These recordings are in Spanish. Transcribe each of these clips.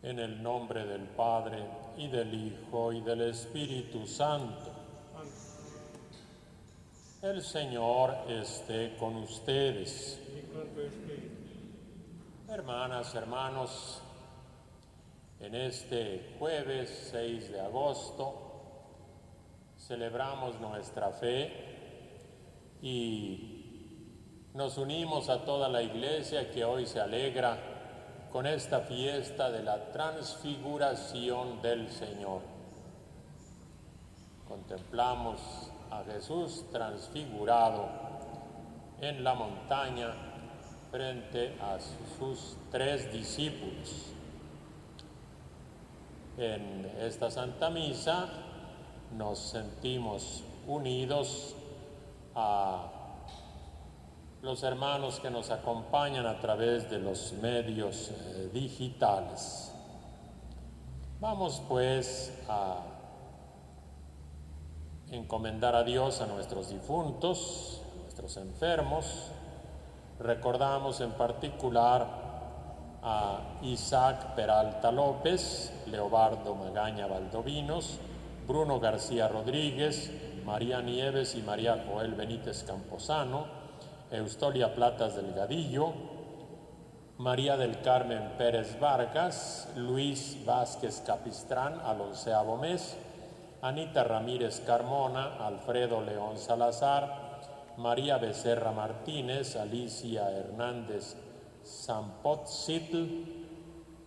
En el nombre del Padre, y del Hijo, y del Espíritu Santo. El Señor esté con ustedes. Hermanas, hermanos, en este jueves 6 de agosto celebramos nuestra fe y nos unimos a toda la Iglesia que hoy se alegra con esta fiesta de la transfiguración del Señor. Contemplamos a Jesús transfigurado en la montaña frente a sus 3 discípulos. En esta Santa Misa nos sentimos unidos a los hermanos que nos acompañan a través de los medios digitales. Vamos pues a encomendar a Dios a nuestros difuntos, a nuestros enfermos. Recordamos en particular a Isaac Peralta López, Leobardo Magaña Valdovinos, Bruno García Rodríguez, María Nieves y María Joel Benítez Camposano, Eustolia Platas Delgadillo, María del Carmen Pérez Vargas, Luis Vázquez Capistrán al 11º mes, Anita Ramírez Carmona, Alfredo León Salazar, María Becerra Martínez, Alicia Hernández Zampotzitl,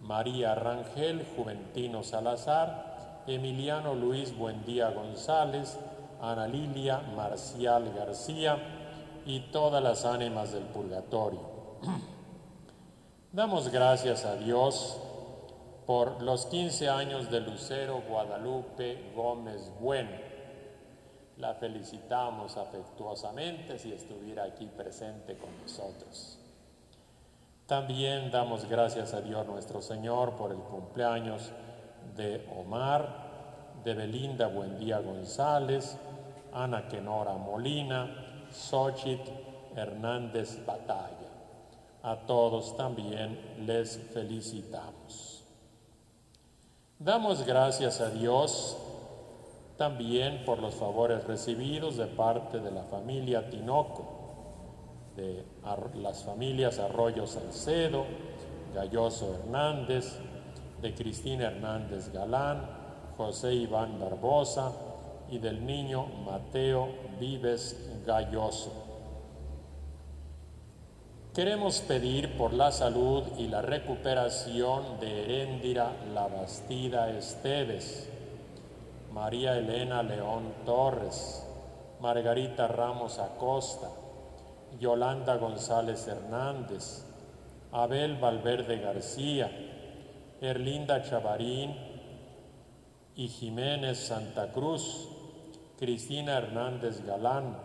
María Rangel Juventino Salazar, Emiliano Luis Buendía González, Ana Lilia Marcial García y todas las ánimas del purgatorio. Damos gracias a Dios por los 15 años de Lucero Guadalupe Gómez Bueno. La felicitamos afectuosamente si estuviera aquí presente con nosotros. También damos gracias a Dios nuestro Señor por el cumpleaños de Omar, de Belinda Buendía González, Ana Kenora Molina, Xochitl Hernández Batalla. A todos también les felicitamos. Damos gracias a Dios también por los favores recibidos de parte de la familia Tinoco, de las familias Arroyo Salcedo, Galloso Hernández, de Cristina Hernández Galán, José Iván Barbosa y del niño Mateo Vives Galloso. Queremos pedir por la salud y la recuperación de Heréndira Labastida Esteves, María Elena León Torres, Margarita Ramos Acosta, Yolanda González Hernández, Abel Valverde García, Erlinda Chavarín y Jiménez Santa Cruz, Cristina Hernández Galán,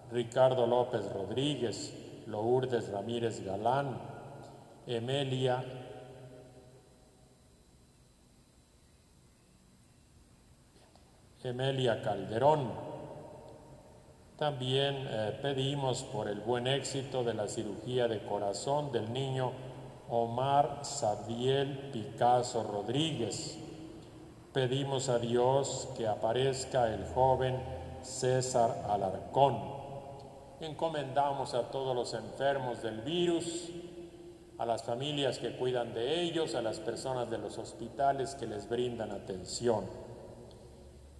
Ricardo López Rodríguez, Lourdes Ramírez Galán, Emelia Calderón. También pedimos por el buen éxito de la cirugía de corazón del niño Omar Sabiel Picasso Rodríguez. Pedimos a Dios que aparezca el joven César Alarcón. Encomendamos a todos los enfermos del virus, a las familias que cuidan de ellos, a las personas de los hospitales que les brindan atención.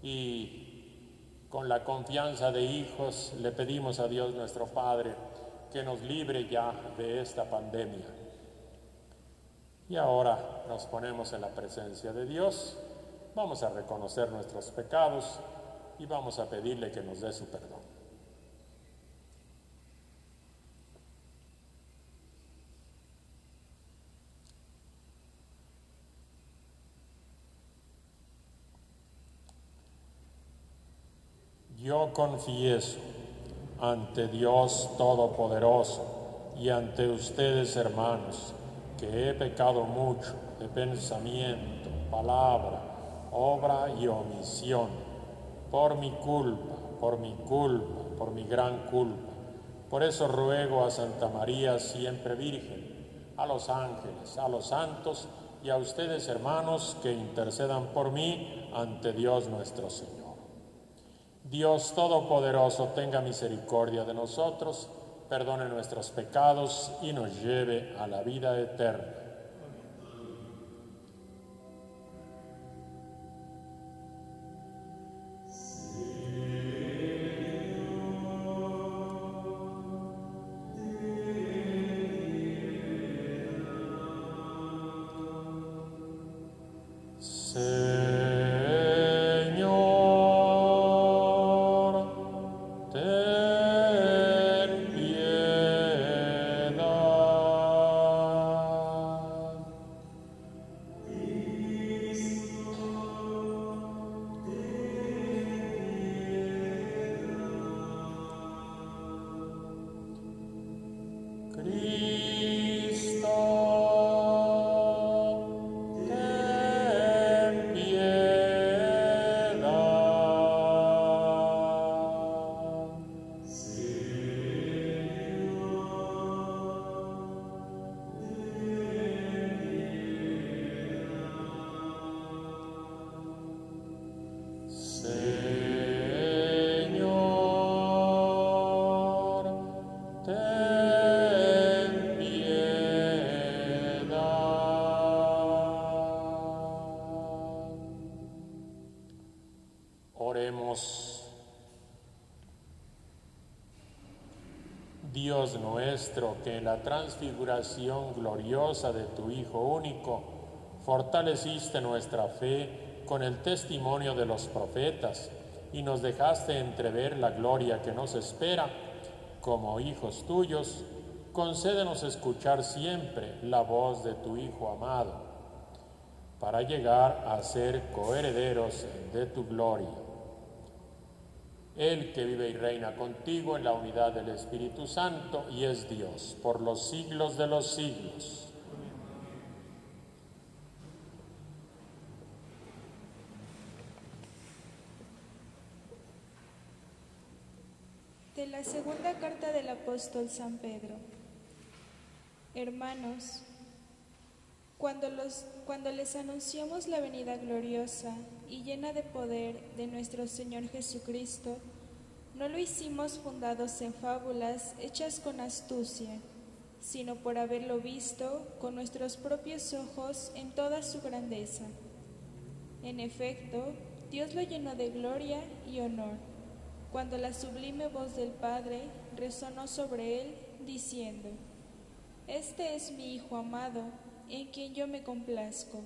Y con la confianza de hijos le pedimos a Dios nuestro Padre que nos libre ya de esta pandemia. Y ahora nos ponemos en la presencia de Dios, vamos a reconocer nuestros pecados y vamos a pedirle que nos dé su perdón. Yo confieso ante Dios Todopoderoso y ante ustedes, hermanos, que he pecado mucho de pensamiento, palabra, obra y omisión, por mi culpa, por mi gran culpa. Por eso ruego a Santa María siempre Virgen, a los ángeles, a los santos y a ustedes, hermanos, que intercedan por mí ante Dios nuestro Señor. Dios Todopoderoso tenga misericordia de nosotros, perdone nuestros pecados y nos lleve a la vida eterna. Oremos. Dios nuestro, que en la transfiguración gloriosa de tu Hijo único fortaleciste nuestra fe con el testimonio de los profetas y nos dejaste entrever la gloria que nos espera, como hijos tuyos, concédenos escuchar siempre la voz de tu Hijo amado, para llegar a ser coherederos de tu gloria. Él que vive y reina contigo en la unidad del Espíritu Santo y es Dios por los siglos de los siglos. De la segunda carta del apóstol San Pedro. Hermanos, cuando les anunciamos la venida gloriosa y llena de poder de nuestro Señor Jesucristo, no lo hicimos fundados en fábulas hechas con astucia, sino por haberlo visto con nuestros propios ojos en toda su grandeza. En efecto, Dios lo llenó de gloria y honor, cuando la sublime voz del Padre resonó sobre él, diciendo: Este es mi Hijo amado, en quien yo me complazco.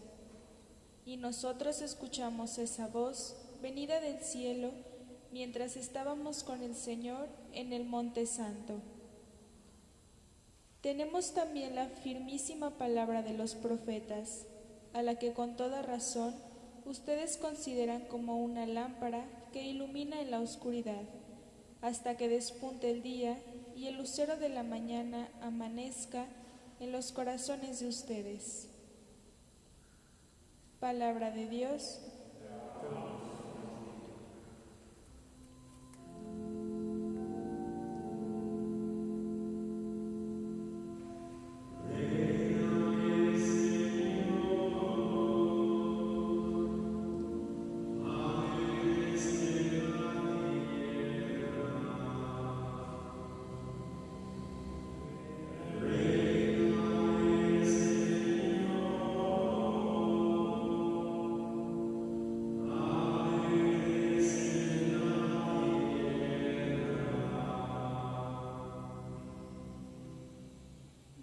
Y nosotros escuchamos esa voz, venida del cielo, mientras estábamos con el Señor en el Monte Santo. Tenemos también la firmísima palabra de los profetas, a la que con toda razón ustedes consideran como una lámpara que ilumina en la oscuridad, hasta que despunte el día y el lucero de la mañana amanezca en los corazones de ustedes. Palabra de Dios.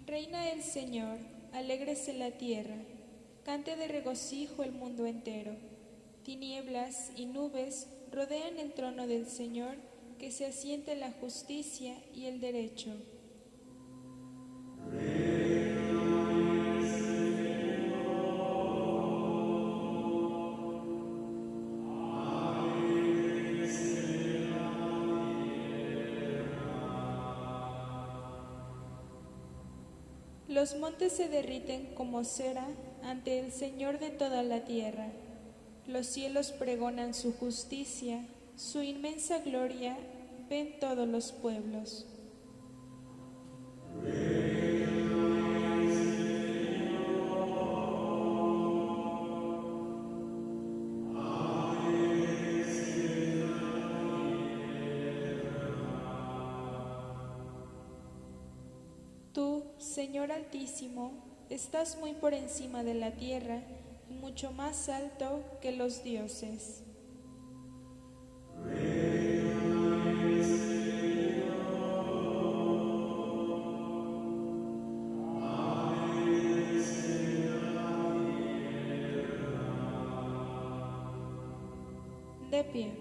Reina el Señor, alégrese la tierra, cante de regocijo el mundo entero. Tinieblas y nubes rodean el trono del Señor, que se asienta en la justicia y el derecho. Los montes se derriten como cera ante el Señor de toda la tierra. Los cielos pregonan su justicia, su inmensa gloria ven todos los pueblos. Señor Altísimo, estás muy por encima de la tierra y mucho más alto que los dioses. De pie.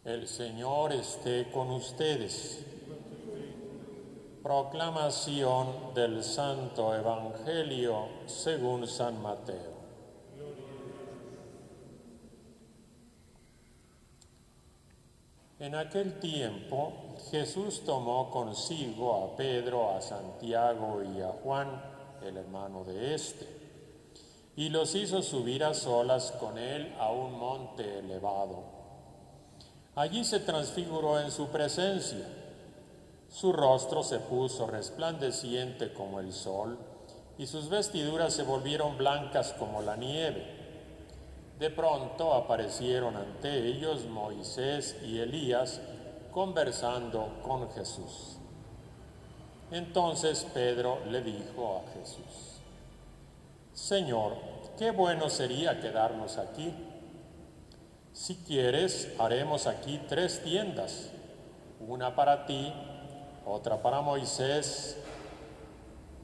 El Señor esté con ustedes. Proclamación del Santo Evangelio según San Mateo. En aquel tiempo, Jesús tomó consigo a Pedro, a Santiago y a Juan, el hermano de éste, y los hizo subir a solas con él a un monte elevado. Allí se transfiguró en su presencia. Su rostro se puso resplandeciente como el sol, y sus vestiduras se volvieron blancas como la nieve. De pronto aparecieron ante ellos Moisés y Elías conversando con Jesús. Entonces Pedro le dijo a Jesús: Señor, qué bueno sería quedarnos aquí. Si quieres, haremos aquí 3 tiendas, una para ti, otra para Moisés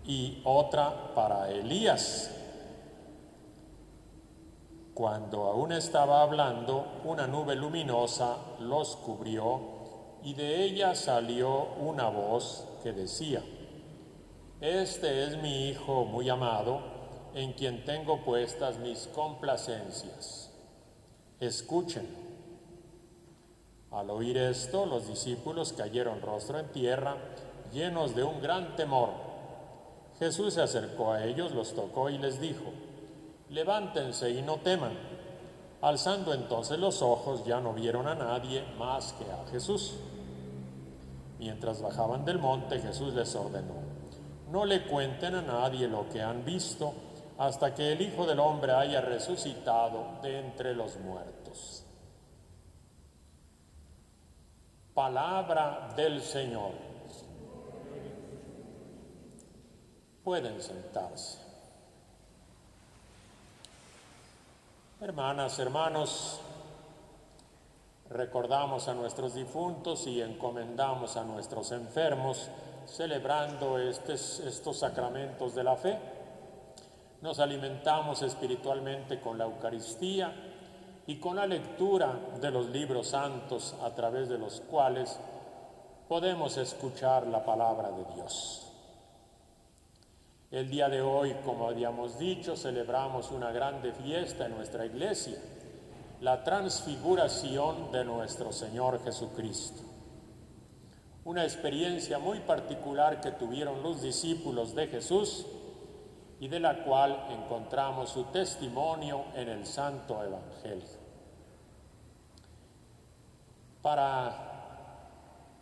y otra para Elías. Cuando aún estaba hablando, una nube luminosa los cubrió y de ella salió una voz que decía: Este es mi Hijo muy amado, en quien tengo puestas mis complacencias. Escuchen. Al oír esto, los discípulos cayeron rostro en tierra, llenos de un gran temor. Jesús se acercó a ellos, los tocó y les dijo: Levántense y no teman. Alzando entonces los ojos, ya no vieron a nadie más que a Jesús. Mientras bajaban del monte, Jesús les ordenó: No le cuenten a nadie lo que han visto, hasta que el Hijo del Hombre haya resucitado de entre los muertos. Palabra del Señor. Pueden sentarse. Hermanas, hermanos, recordamos a nuestros difuntos y encomendamos a nuestros enfermos, celebrando estos sacramentos de la fe. Nos alimentamos espiritualmente con la Eucaristía y con la lectura de los libros santos, a través de los cuales podemos escuchar la palabra de Dios. El día de hoy, como habíamos dicho, celebramos una grande fiesta en nuestra iglesia, la transfiguración de nuestro Señor Jesucristo. Una experiencia muy particular que tuvieron los discípulos de Jesús y de la cual encontramos su testimonio en el Santo Evangelio. Para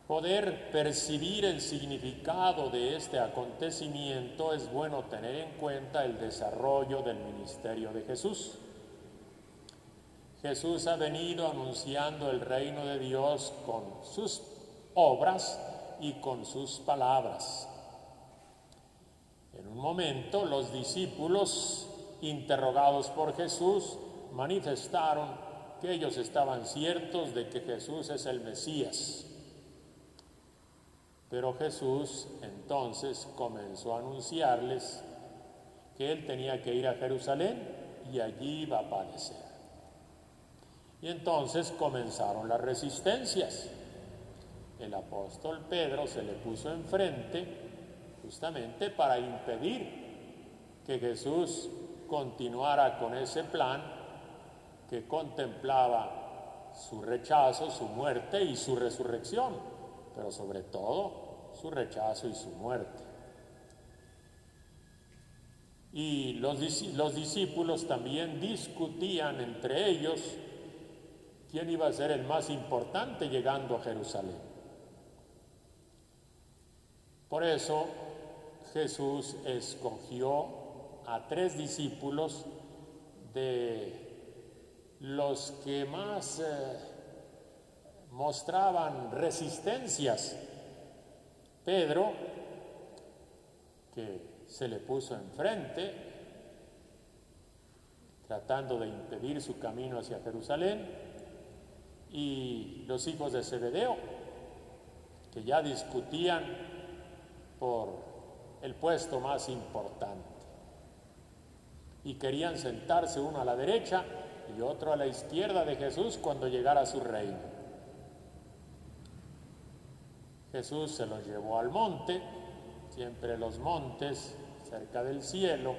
poder percibir el significado de este acontecimiento es bueno tener en cuenta el desarrollo del ministerio de Jesús. Jesús ha venido anunciando el reino de Dios con sus obras y con sus palabras. En un momento, los discípulos, interrogados por Jesús, manifestaron que ellos estaban ciertos de que Jesús es el Mesías. Pero Jesús entonces comenzó a anunciarles que él tenía que ir a Jerusalén y allí iba a padecer. Y entonces comenzaron las resistencias. El apóstol Pedro se le puso enfrente justamente para impedir que Jesús continuara con ese plan que contemplaba su rechazo, su muerte y su resurrección, pero sobre todo su rechazo y su muerte. Y los discípulos también discutían entre ellos quién iba a ser el más importante llegando a Jerusalén. Por eso Jesús escogió a 3 discípulos de los que más mostraban resistencias. Pedro, que se le puso enfrente, tratando de impedir su camino hacia Jerusalén, y los hijos de Zebedeo, que ya discutían por el puesto más importante y querían sentarse uno a la derecha y otro a la izquierda de Jesús cuando llegara a su reino. Jesús se los llevó al monte. Siempre los montes cerca del cielo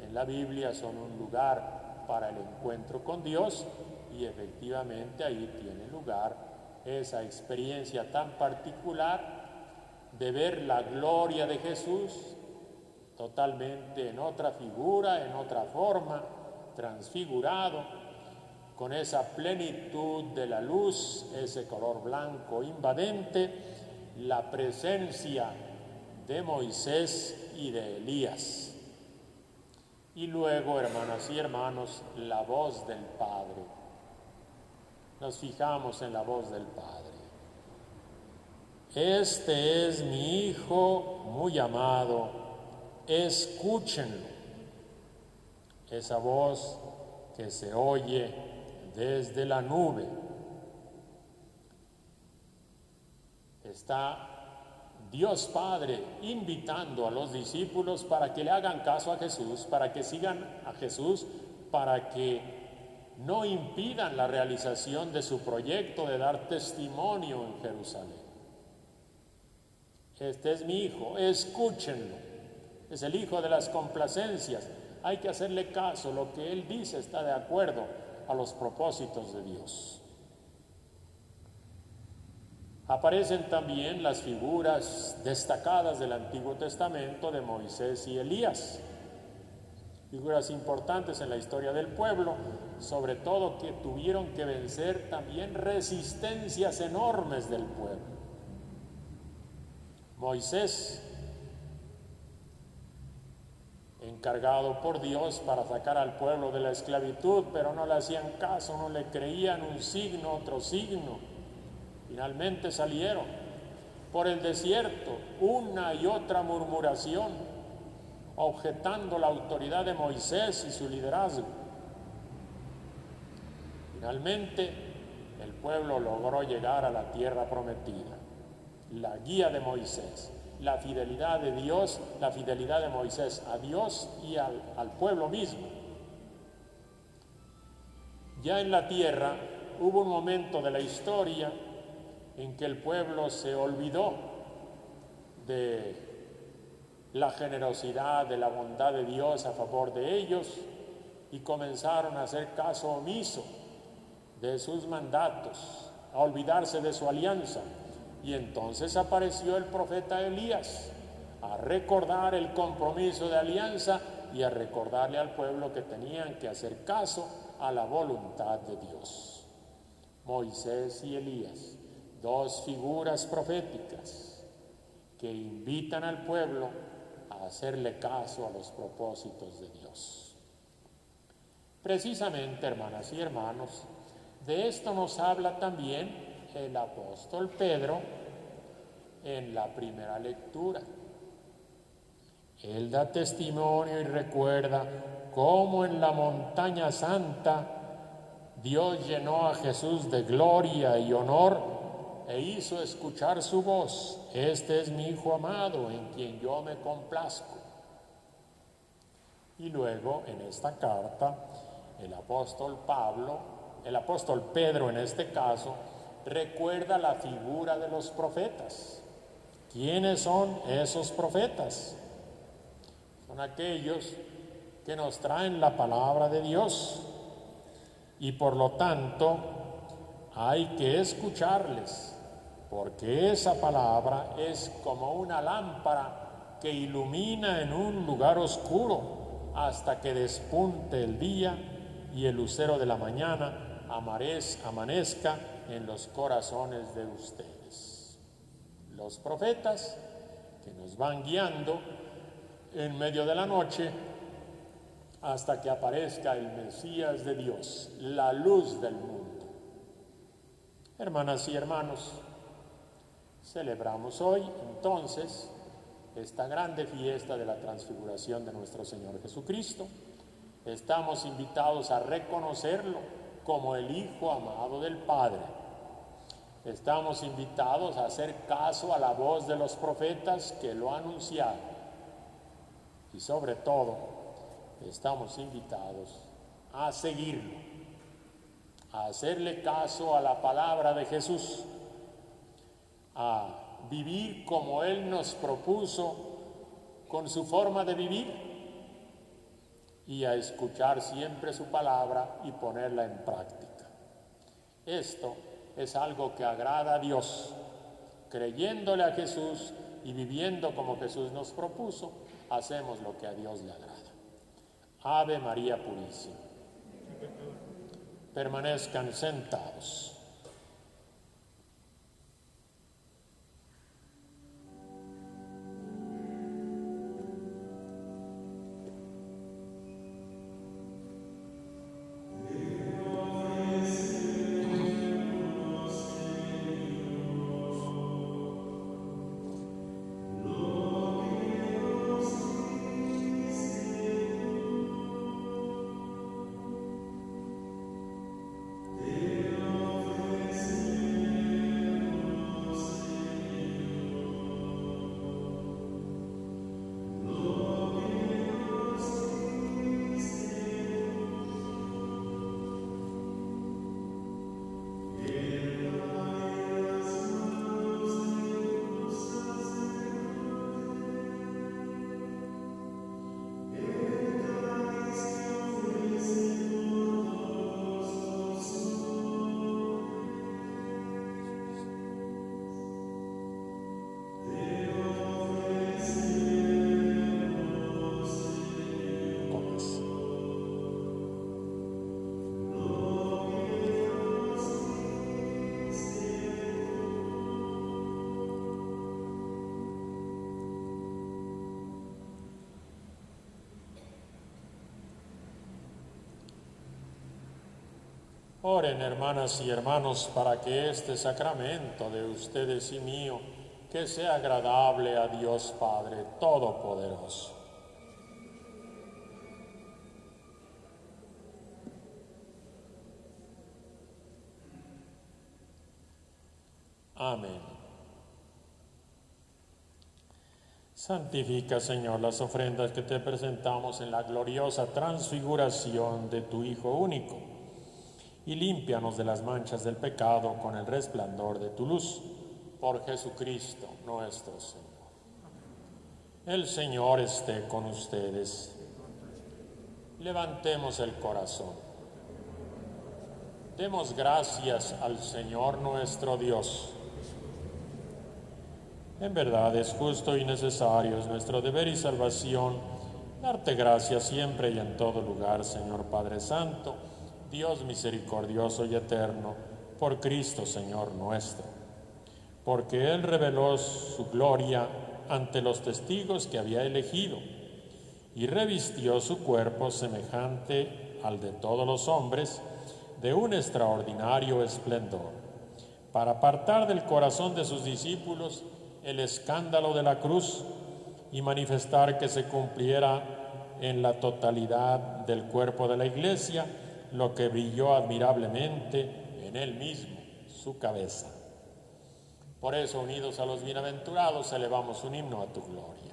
en la Biblia son un lugar para el encuentro con Dios, y efectivamente ahí tiene lugar esa experiencia tan particular de ver la gloria de Jesús totalmente en otra figura, en otra forma, transfigurado, con esa plenitud de la luz, ese color blanco invadente, la presencia de Moisés y de Elías. Y luego, hermanas y hermanos, la voz del Padre. Nos fijamos en la voz del Padre. Este es mi Hijo muy amado, escúchenlo. Esa voz que se oye desde la nube. Está Dios Padre invitando a los discípulos para que le hagan caso a Jesús, para que sigan a Jesús, para que no impidan la realización de su proyecto de dar testimonio en Jerusalén. Este es mi Hijo, escúchenlo. Es el Hijo de las complacencias. Hay que hacerle caso, lo que Él dice está de acuerdo a los propósitos de Dios. Aparecen también las figuras destacadas del Antiguo Testamento de Moisés y Elías, figuras importantes en la historia del pueblo, sobre todo que tuvieron que vencer también resistencias enormes del pueblo. Moisés, encargado por Dios para sacar al pueblo de la esclavitud, pero no le hacían caso, no le creían, un signo, otro signo. Finalmente salieron por el desierto, una y otra murmuración, objetando la autoridad de Moisés y su liderazgo. Finalmente, el pueblo logró llegar a la tierra prometida. La guía de Moisés, la fidelidad de Dios, la fidelidad de Moisés a Dios y al pueblo mismo. Ya en la tierra hubo un momento de la historia en que el pueblo se olvidó de la generosidad, de la bondad de Dios a favor de ellos, y comenzaron a hacer caso omiso de sus mandatos, a olvidarse de su alianza. Y entonces apareció el profeta Elías a recordar el compromiso de alianza y a recordarle al pueblo que tenían que hacer caso a la voluntad de Dios. Moisés y Elías, 2 figuras proféticas que invitan al pueblo a hacerle caso a los propósitos de Dios. Precisamente, hermanas y hermanos, de esto nos habla también el apóstol Pedro en la primera lectura. Él da testimonio y recuerda cómo en la montaña santa Dios llenó a Jesús de gloria y honor e hizo escuchar su voz: este es mi Hijo amado, en quien yo me complazco. Y luego en esta carta el apóstol Pedro en este caso, recuerda la figura de los profetas. ¿Quiénes son esos profetas? Son aquellos que nos traen la palabra de Dios y por lo tanto hay que escucharles, porque esa palabra es como una lámpara que ilumina en un lugar oscuro hasta que despunte el día y el lucero de la mañana amanezca en los corazones de ustedes. Los profetas que nos van guiando en medio de la noche hasta que aparezca el Mesías de Dios, la luz del mundo. Hermanas y hermanos, celebramos hoy entonces esta grande fiesta de la transfiguración de nuestro Señor Jesucristo. Estamos invitados a reconocerlo como el Hijo amado del Padre. Estamos invitados a hacer caso a la voz de los profetas que lo anunciaron. Y sobre todo, estamos invitados a seguirlo, a hacerle caso a la palabra de Jesús, a vivir como Él nos propuso con su forma de vivir y a escuchar siempre su palabra y ponerla en práctica. Esto es algo que agrada a Dios. Creyéndole a Jesús y viviendo como Jesús nos propuso, hacemos lo que a Dios le agrada. Ave María Purísima. Permanezcan sentados. Oren, hermanas y hermanos, para que este sacramento de ustedes y mío, que sea agradable a Dios Padre Todopoderoso. Amén. Santifica, Señor, las ofrendas que te presentamos en la gloriosa transfiguración de tu Hijo único, y límpianos de las manchas del pecado con el resplandor de tu luz, por Jesucristo nuestro Señor. El Señor esté con ustedes. Levantemos el corazón. Demos gracias al Señor nuestro Dios. En verdad es justo y necesario, es nuestro deber y salvación, darte gracias siempre y en todo lugar, Señor Padre Santo, Dios misericordioso y eterno, por Cristo Señor nuestro, porque Él reveló su gloria ante los testigos que había elegido y revistió su cuerpo semejante al de todos los hombres, de un extraordinario esplendor, para apartar del corazón de sus discípulos el escándalo de la cruz y manifestar que se cumpliera en la totalidad del cuerpo de la Iglesia lo que brilló admirablemente en él mismo, su cabeza. Por eso, unidos a los bienaventurados, elevamos un himno a tu gloria.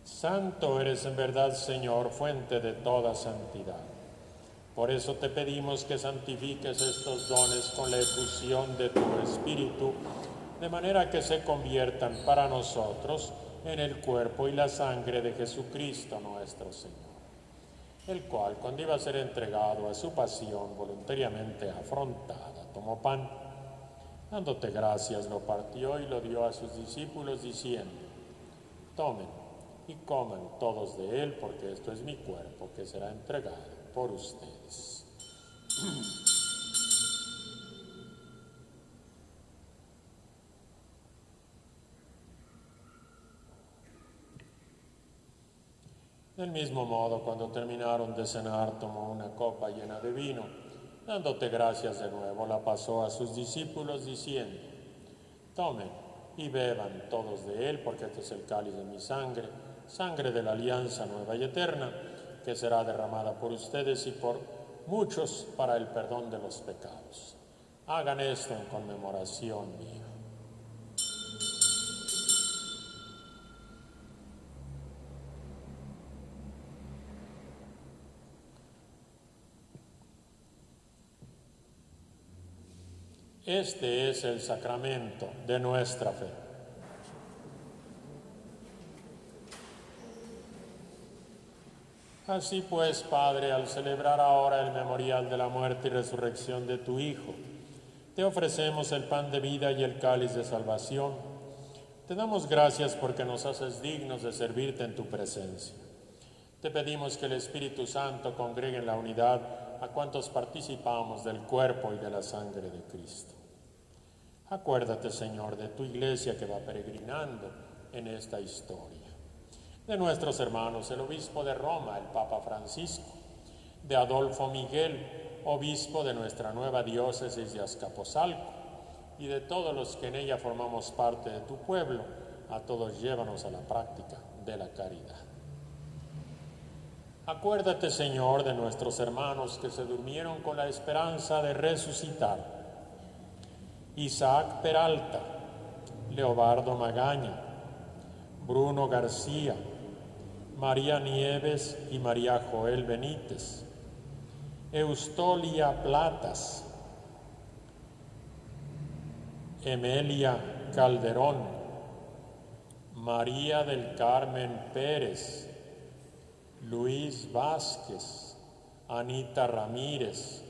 Santo eres en verdad, Señor, fuente de toda santidad. Por eso te pedimos que santifiques estos dones con la efusión de tu Espíritu, de manera que se conviertan para nosotros en el cuerpo y la sangre de Jesucristo nuestro Señor, el cual, cuando iba a ser entregado a su pasión voluntariamente afrontada, tomó pan, dándote gracias, lo partió y lo dio a sus discípulos, diciendo: tomen y coman todos de él, porque esto es mi cuerpo que será entregado por ustedes. Del mismo modo, cuando terminaron de cenar, tomó una copa llena de vino, dándote gracias de nuevo, la pasó a sus discípulos, diciendo: tomen y beban todos de él, porque este es el cáliz de mi sangre, sangre de la alianza nueva y eterna, que será derramada por ustedes y por muchos para el perdón de los pecados. Hagan esto en conmemoración mía. Este es el sacramento de nuestra fe. Así pues, Padre, al celebrar ahora el memorial de la muerte y resurrección de tu Hijo, te ofrecemos el pan de vida y el cáliz de salvación. Te damos gracias porque nos haces dignos de servirte en tu presencia. Te pedimos que el Espíritu Santo congregue en la unidad a cuantos participamos del cuerpo y de la sangre de Cristo. Acuérdate, Señor, de tu Iglesia que va peregrinando en esta historia, de nuestros hermanos, el obispo de Roma, el Papa Francisco, de Adolfo Miguel, obispo de nuestra nueva diócesis de Azcapotzalco, y de todos los que en ella formamos parte de tu pueblo. A todos llévanos a la práctica de la caridad. Acuérdate, Señor, de nuestros hermanos que se durmieron con la esperanza de resucitar: Isaac Peralta, Leobardo Magaña, Bruno García, María Nieves y María Joel Benítez, Eustolia Platas, Emelia Calderón, María del Carmen Pérez, Luis Vázquez, Anita Ramírez,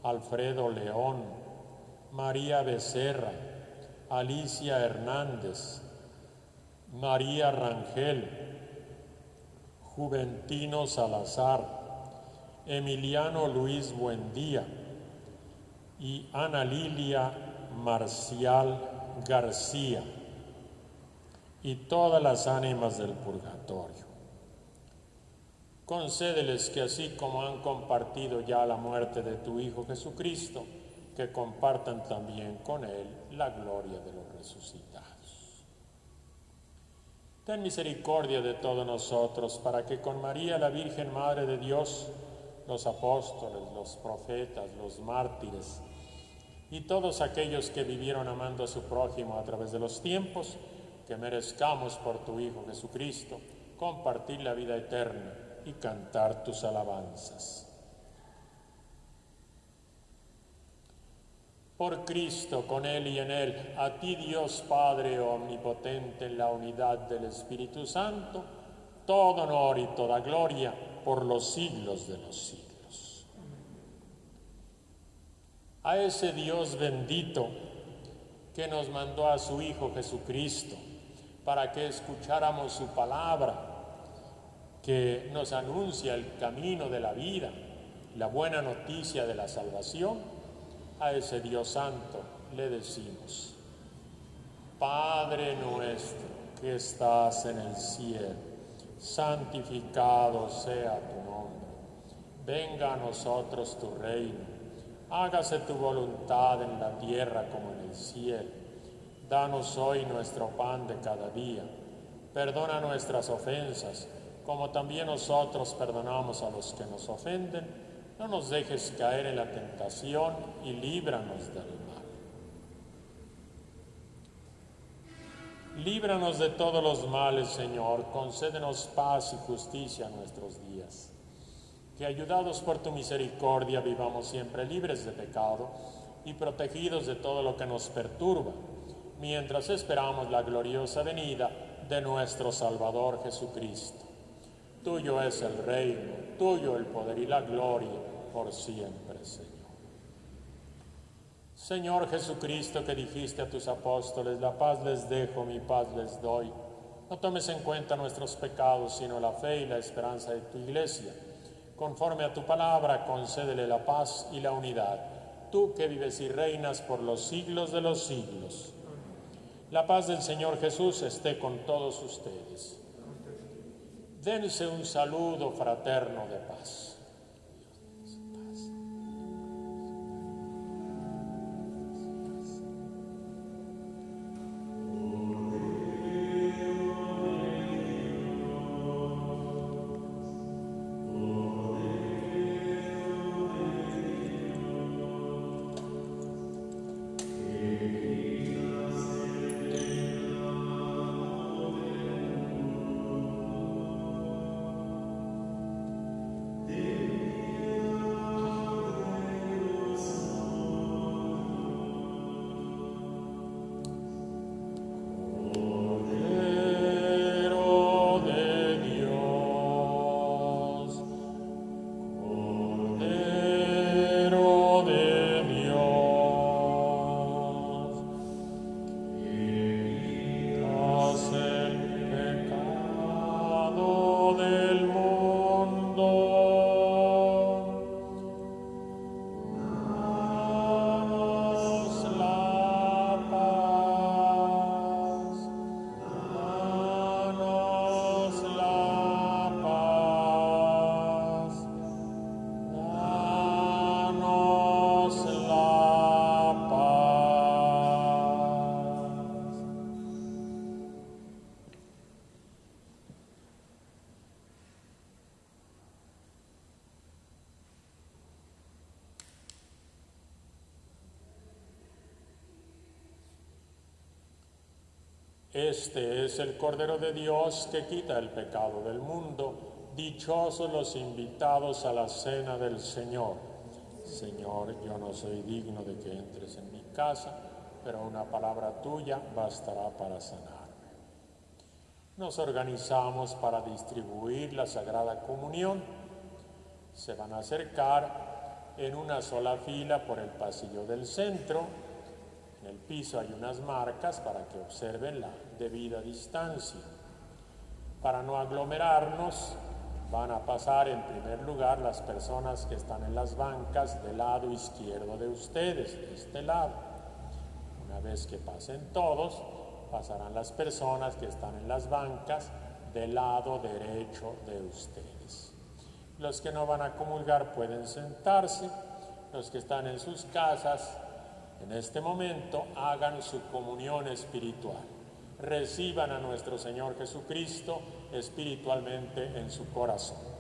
Alfredo León, María Becerra, Alicia Hernández, María Rangel, Juventino Salazar, Emiliano Luis Buendía y Ana Lilia Marcial García, y todas las ánimas del purgatorio. Concédeles que, así como han compartido ya la muerte de tu Hijo Jesucristo, que compartan también con Él la gloria de los resucitados. ten misericordia de todos nosotros, para que con María, la Virgen Madre de Dios, los apóstoles, los profetas, los mártires y todos aquellos que vivieron amando a su prójimo a través de los tiempos, que merezcamos por tu Hijo Jesucristo compartir la vida eterna y cantar tus alabanzas. Por Cristo, con Él y en Él, a ti Dios Padre omnipotente en la unidad del Espíritu Santo, todo honor y toda gloria por los siglos de los siglos. A ese Dios bendito que nos mandó a su Hijo Jesucristo para que escucháramos su palabra, que nos anuncia el camino de la vida, la buena noticia de la salvación, a ese Dios Santo le decimos: Padre nuestro que estás en el cielo, santificado sea tu nombre. Venga a nosotros tu reino. Hágase tu voluntad en la tierra como en el cielo. Danos hoy nuestro pan de cada día. Perdona nuestras ofensas, como también nosotros perdonamos a los que nos ofenden. No nos dejes caer en la tentación y líbranos del mal. Líbranos de todos los males, Señor. Concédenos paz y justicia en nuestros días. Que ayudados por tu misericordia vivamos siempre libres de pecado y protegidos de todo lo que nos perturba, mientras esperamos la gloriosa venida de nuestro Salvador Jesucristo. Tuyo es el reino, tuyo el poder y la gloria por siempre, Señor. Señor Jesucristo, que dijiste a tus apóstoles: la paz les dejo, mi paz les doy. No tomes en cuenta nuestros pecados, sino la fe y la esperanza de tu Iglesia. Conforme a tu palabra, concédele la paz y la unidad, tú que vives y reinas por los siglos de los siglos. La paz del Señor Jesús esté con todos ustedes. Dense un saludo fraterno de paz. Este es el Cordero de Dios que quita el pecado del mundo. Dichosos los invitados a la cena del Señor. Señor, yo no soy digno de que entres en mi casa, pero una palabra tuya bastará para sanarme. Nos organizamos para distribuir la Sagrada Comunión. Se van a acercar en una sola fila por el pasillo del centro. En el piso hay unas marcas para que observen la debida distancia. Para no aglomerarnos, van a pasar en primer lugar las personas que están en las bancas del lado izquierdo de ustedes, de este lado. Una vez que pasen todos, pasarán las personas que están en las bancas del lado derecho de ustedes. Los que no van a comulgar pueden sentarse. Los que están en sus casas, en este momento, hagan su comunión espiritual. reciban a nuestro Señor Jesucristo espiritualmente en su corazón.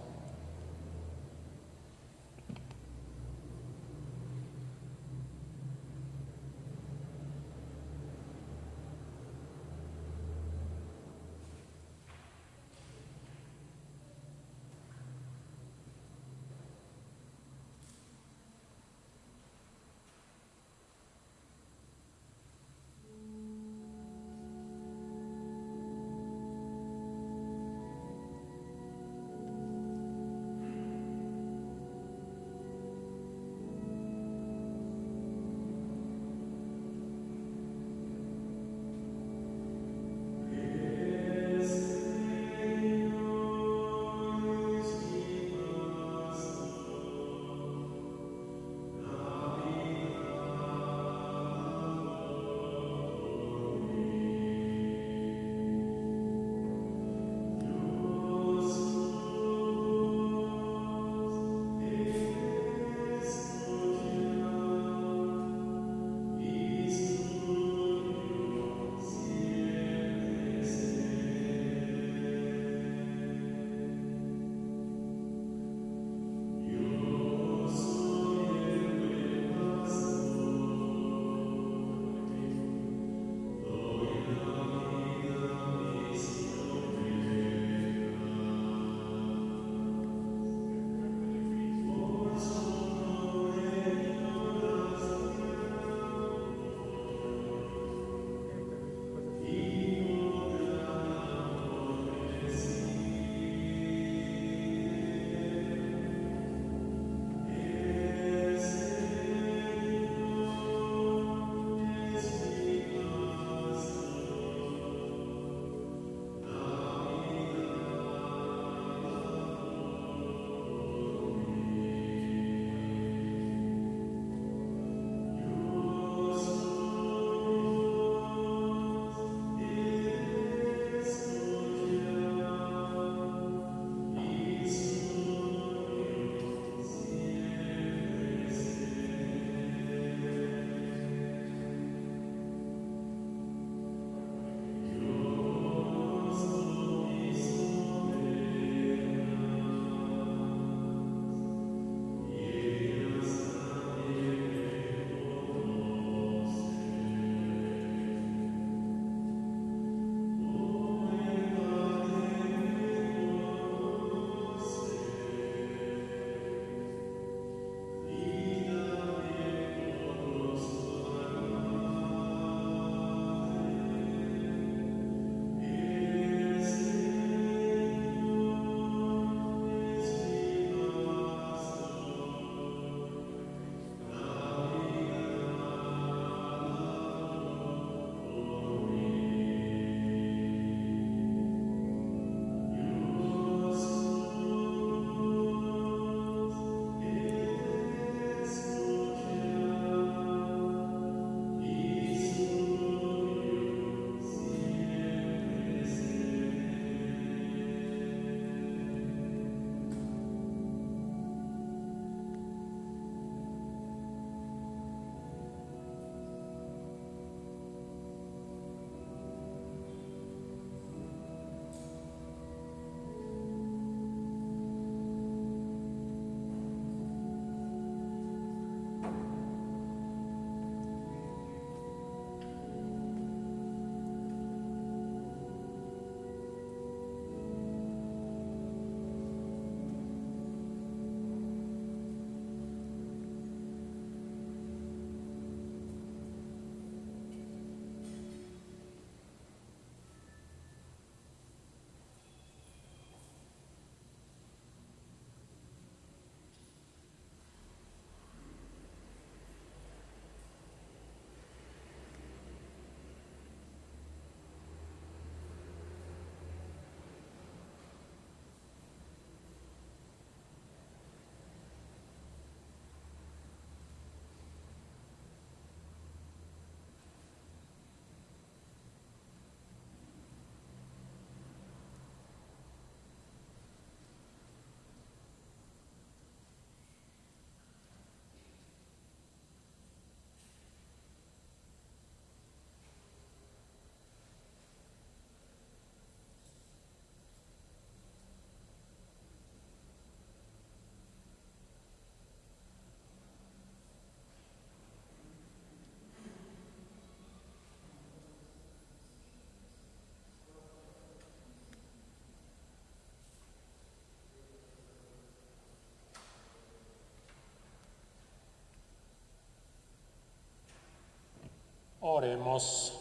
Oremos.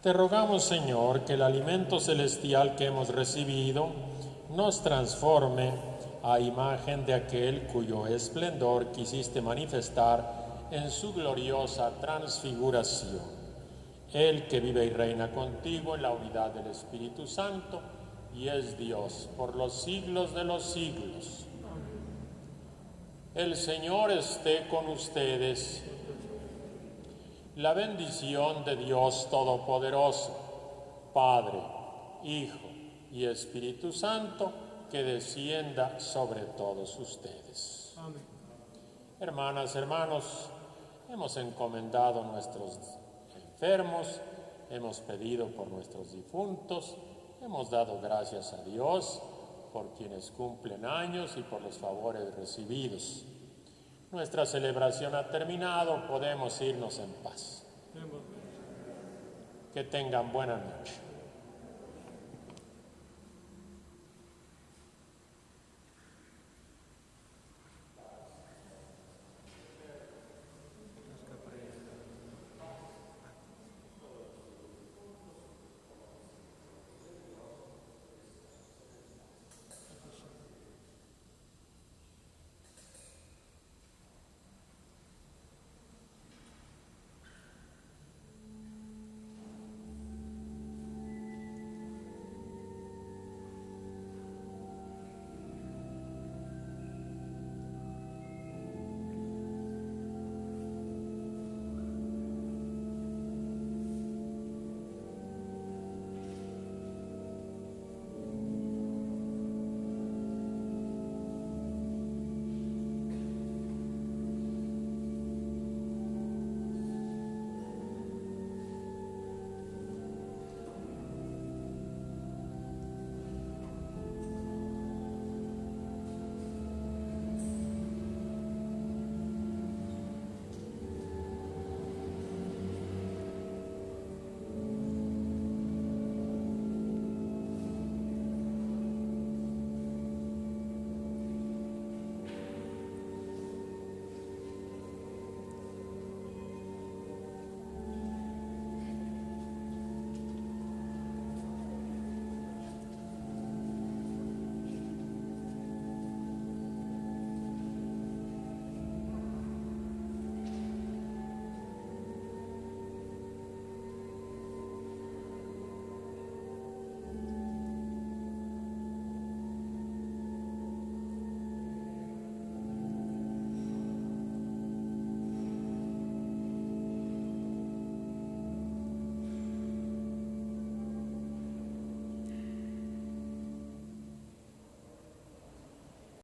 Te rogamos, Señor, que el alimento celestial que hemos recibido nos transforme a imagen de aquel cuyo esplendor quisiste manifestar en su gloriosa transfiguración. Él que vive y reina contigo en la unidad del Espíritu Santo y es Dios por los siglos de los siglos. El Señor esté con ustedes. La bendición de Dios Todopoderoso, Padre, Hijo y Espíritu Santo, que descienda sobre todos ustedes. Amén. Hermanas, hermanos, hemos encomendado nuestros enfermos, hemos pedido por nuestros difuntos, hemos dado gracias a Dios por quienes cumplen años y por los favores recibidos. Nuestra celebración ha terminado, podemos irnos en paz. Que tengan buena noche.